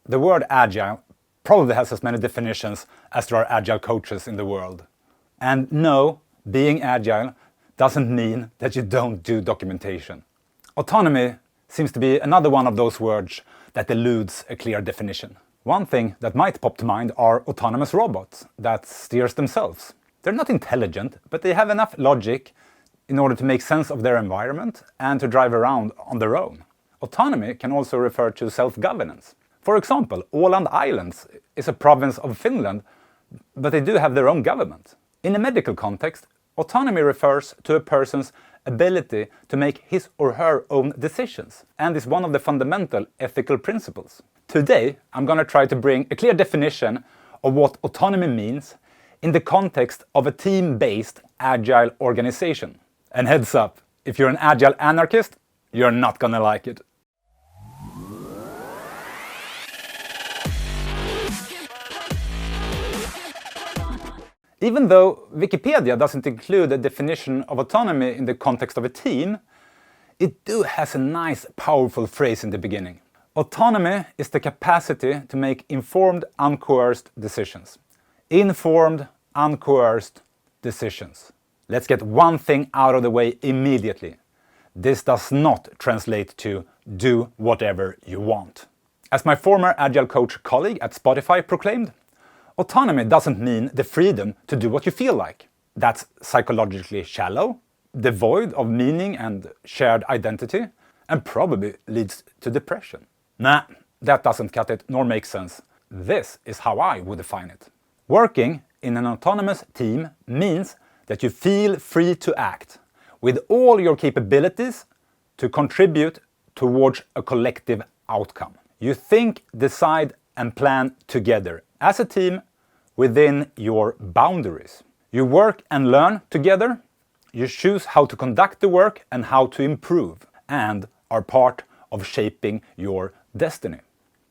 The word agile probably has as many definitions as there are agile coaches in the world. And no, being agile doesn't mean that you don't do documentation. Autonomy seems to be another one of those words that eludes a clear definition. One thing that might pop to mind are autonomous robots that steers themselves. They're not intelligent, but they have enough logic in order to make sense of their environment and to drive around on their own. Autonomy can also refer to self-governance. For example, Åland Islands is a province of Finland, but they do have their own government. In a medical context, autonomy refers to a person's ability to make his or her own decisions, and is one of the fundamental ethical principles. Today, I'm going to try to bring a clear definition of what autonomy means in the context of a team-based agile organization. And heads up, if you're an agile anarchist, you're not going to like it. Even though Wikipedia doesn't include a definition of autonomy in the context of a team, it has a nice, powerful phrase in the beginning. Autonomy is the capacity to make informed, uncoerced decisions. Informed, uncoerced decisions. Let's get one thing out of the way immediately. This does not translate to do whatever you want. As my former Agile coach colleague at Spotify proclaimed, autonomy doesn't mean the freedom to do what you feel like. That's psychologically shallow, devoid of meaning and shared identity, and probably leads to depression. Nah, that doesn't cut it nor make sense. This is how I would define it. Working in an autonomous team means that you feel free to act with all your capabilities to contribute towards a collective outcome. You think, decide, and plan together as a team within your boundaries. You work and learn together. You choose how to conduct the work and how to improve, and are part of shaping your destiny.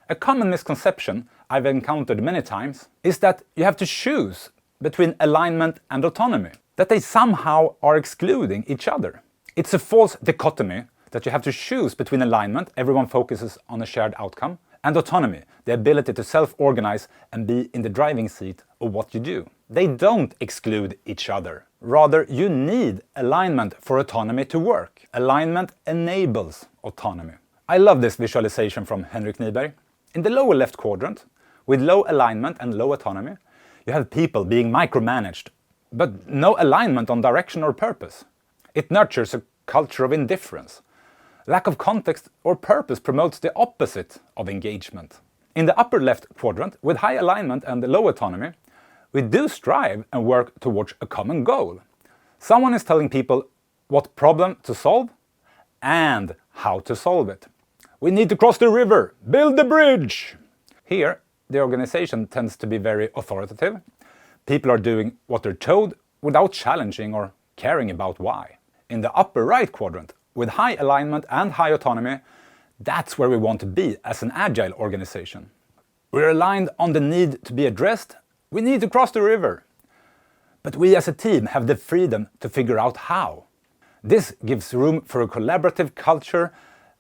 A common misconception I've encountered many times is that you have to choose between alignment and autonomy, that they somehow are excluding each other. It's a false dichotomy that you have to choose between alignment, everyone focuses on a shared outcome, and autonomy, the ability to self-organize and be in the driving seat of what you do. They don't exclude each other. Rather, you need alignment for autonomy to work. Alignment enables autonomy. I love this visualization from Henrik Kniberg. In the lower left quadrant, with low alignment and low autonomy, you have people being micromanaged, but no alignment on direction or purpose. It nurtures a culture of indifference. Lack of context or purpose promotes the opposite of engagement. In the upper left quadrant, with high alignment and low autonomy, we do strive and work towards a common goal. Someone is telling people what problem to solve and how to solve it. We need to cross the river, build the bridge! Here, the organization tends to be very authoritative. People are doing what they're told without challenging or caring about why. In the upper right quadrant, with high alignment and high autonomy, that's where we want to be as an agile organization. We're aligned on the need to be addressed. We need to cross the river. But we as a team have the freedom to figure out how. This gives room for a collaborative culture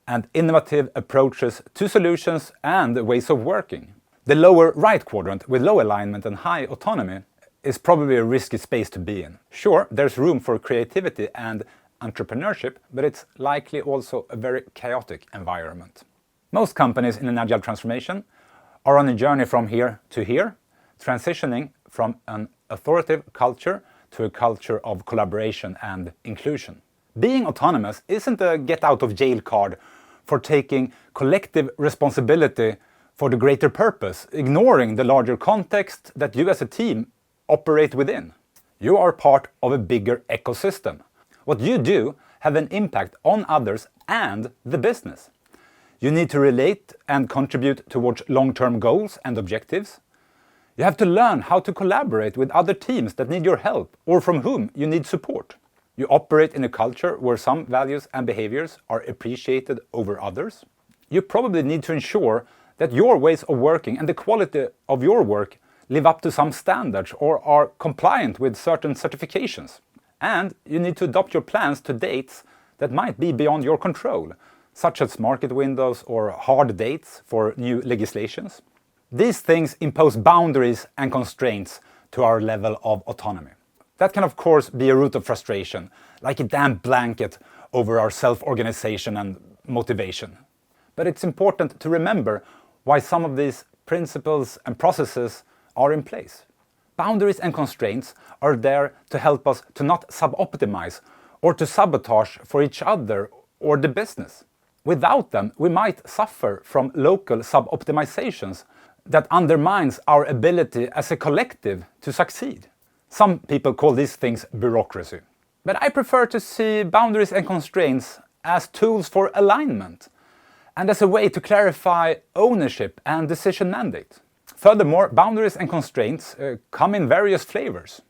and innovative approaches to solutions and ways of working. The lower right quadrant with low alignment and high autonomy is probably a risky space to be in. Sure, there's room for creativity and entrepreneurship, but it's likely also a very chaotic environment. Most companies in an agile transformation are on a journey from here to here, transitioning from an authoritative culture to a culture of collaboration and inclusion. Being autonomous isn't a get-out-of-jail card for taking collective responsibility for the greater purpose, ignoring the larger context that you as a team operate within. You are part of a bigger ecosystem. What you do have an impact on others and the business. You need to relate and contribute towards long-term goals and objectives. You have to learn how to collaborate with other teams that need your help or from whom you need support. You operate in a culture where some values and behaviors are appreciated over others. You probably need to ensure that your ways of working and the quality of your work live up to some standards or are compliant with certain certifications. And you need to adopt your plans to dates that might be beyond your control, such as market windows or hard dates for new legislations. These things impose boundaries and constraints to our level of autonomy. That can of course be a root of frustration, like a damp blanket over our self-organization and motivation. But it's important to remember why some of these principles and processes are in place. Boundaries and constraints are there to help us to not suboptimize or to sabotage for each other or the business. Without them, we might suffer from local suboptimizations that undermines our ability as a collective to succeed. Some people call these things bureaucracy. But I prefer to see boundaries and constraints as tools for alignment and as a way to clarify ownership and decision mandate. Furthermore, boundaries and constraints come in various flavors.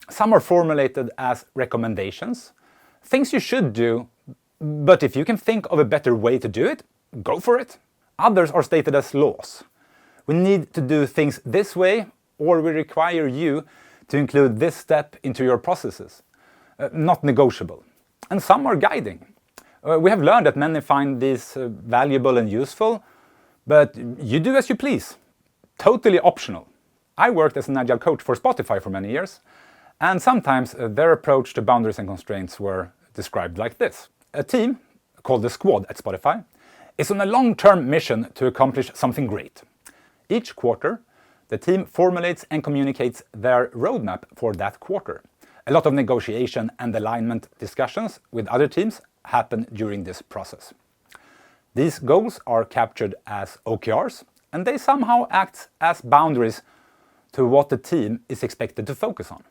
Some are formulated as recommendations, things you should do, but if you can think of a better way to do it, go for it. Others are stated as laws. We need to do things this way, or we require you to include this step into your processes. Not negotiable. And some are guiding. We have learned that many find these valuable and useful, but you do as you please. Totally optional. I worked as an Agile coach for Spotify for many years, and sometimes their approach to boundaries and constraints were described like this. A team, called the Squad at Spotify, is on a long-term mission to accomplish something great. Each quarter, the team formulates and communicates their roadmap for that quarter. A lot of negotiation and alignment discussions with other teams happen during this process. These goals are captured as OKRs, and they somehow act as boundaries to what the team is expected to focus on.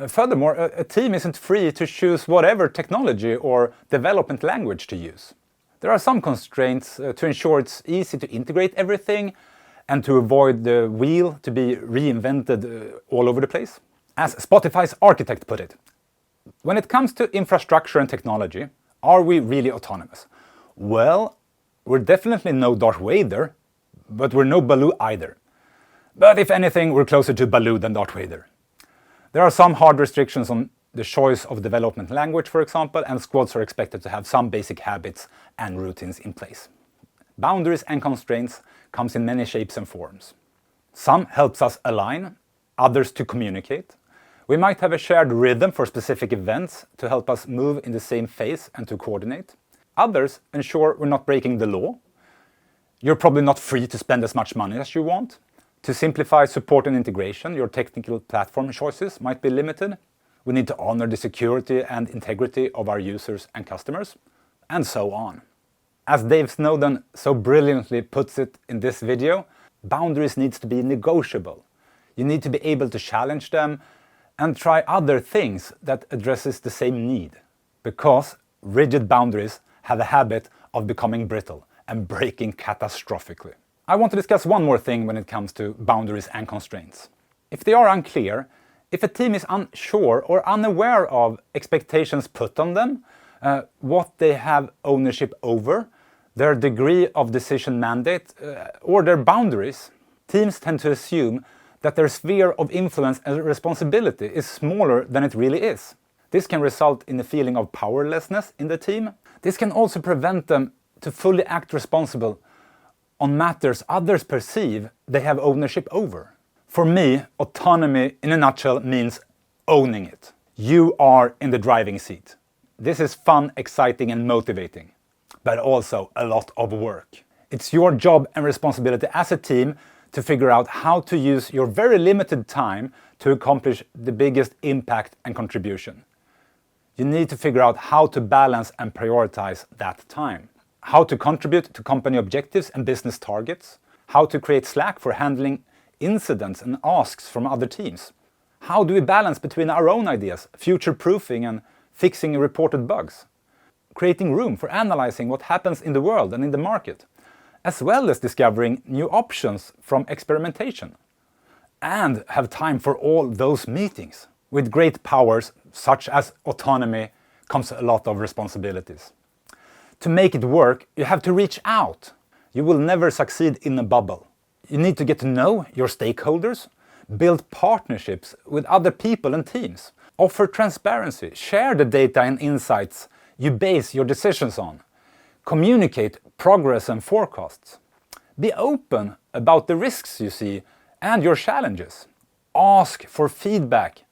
Furthermore, a team isn't free to choose whatever technology or development language to use. There are some constraints to ensure it's easy to integrate everything and to avoid the wheel to be reinvented all over the place. As Spotify's architect put it, when it comes to infrastructure and technology, are we really autonomous? Well, we're definitely no Darth Vader, but we're no Baloo either. But if anything, we're closer to Baloo than Darth Vader. There are some hard restrictions on the choice of development language, for example, and squads are expected to have some basic habits and routines in place. Boundaries and constraints comes in many shapes and forms. Some helps us align, others to communicate. We might have a shared rhythm for specific events to help us move in the same phase and to coordinate. Others ensure we're not breaking the law. You're probably not free to spend as much money as you want. To simplify support and integration, your technical platform choices might be limited. We need to honor the security and integrity of our users and customers, and so on. As Dave Snowden so brilliantly puts it in this video, boundaries need to be negotiable. You need to be able to challenge them and try other things that addresses the same need. Because rigid boundaries have a habit of becoming brittle and breaking catastrophically. I want to discuss one more thing when it comes to boundaries and constraints. If they are unclear, if a team is unsure or unaware of expectations put on them, what they have ownership over, their degree of decision mandate, or their boundaries, teams tend to assume that their sphere of influence and responsibility is smaller than it really is. This can result in a feeling of powerlessness in the team. This can also prevent them to fully act responsible on matters others perceive they have ownership over. For me, autonomy in a nutshell means owning it. You are in the driving seat. This is fun, exciting and motivating, but also a lot of work. It's your job and responsibility as a team to figure out how to use your very limited time to accomplish the biggest impact and contribution. You need to figure out how to balance and prioritize that time. How to contribute to company objectives and business targets. How to create slack for handling incidents and asks from other teams. How do we balance between our own ideas, future-proofing and fixing reported bugs? Creating room for analyzing what happens in the world and in the market, as well as discovering new options from experimentation. And have time for all those meetings. With great powers, such as autonomy, comes a lot of responsibilities. To make it work, you have to reach out. You will never succeed in a bubble. You need to get to know your stakeholders, build partnerships with other people and teams, offer transparency, share the data and insights you base your decisions on, Communicate progress and forecasts. Be open about the risks you see and your challenges. Ask for feedback.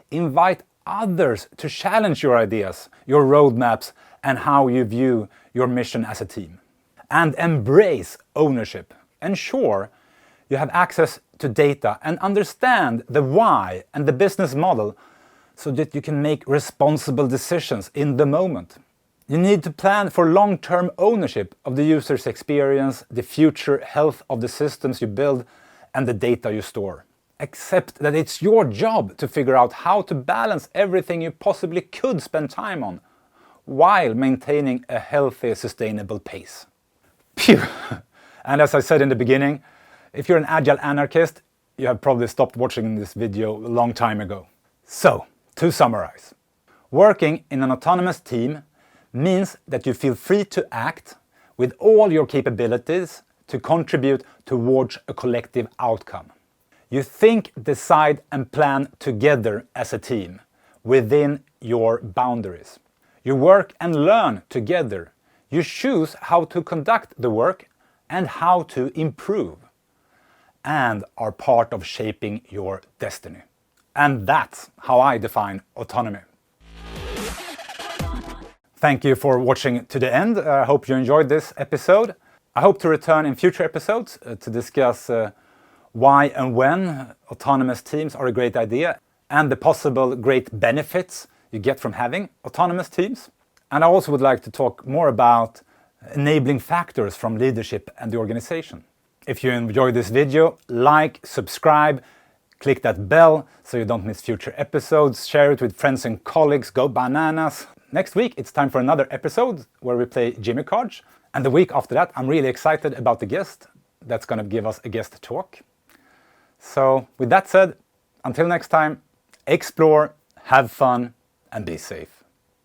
Invite others to challenge your ideas, your roadmaps, and how you view your mission as a team. And embrace ownership. Ensure you have access to data and understand the why and the business model so that you can make responsible decisions in the moment. You need to plan for long-term ownership of the user's experience, the future health of the systems you build, and the data you store. Accept that it's your job to figure out how to balance everything you possibly could spend time on, while maintaining a healthy, sustainable pace. Phew! And as I said in the beginning, if you're an Agile anarchist, you have probably stopped watching this video a long time ago. So, to summarize, working in an autonomous team means that you feel free to act with all your capabilities to contribute towards a collective outcome. You think, decide and plan together as a team within your boundaries. You work and learn together. You choose how to conduct the work and how to improve, and are part of shaping your destiny. And that's how I define autonomy. Thank you for watching to the end. I hope you enjoyed this episode. I hope to return in future episodes to discuss why and when autonomous teams are a great idea and the possible great benefits you get from having autonomous teams. And I also would like to talk more about enabling factors from leadership and the organization. If you enjoyed this video, like, subscribe, click that bell so you don't miss future episodes, share it with friends and colleagues, go bananas. Next week it's time for another episode where we play Jimmy cards, and the week after that I'm really excited about the guest that's going to give us a guest talk. So with that said, until next time, explore, have fun and be safe.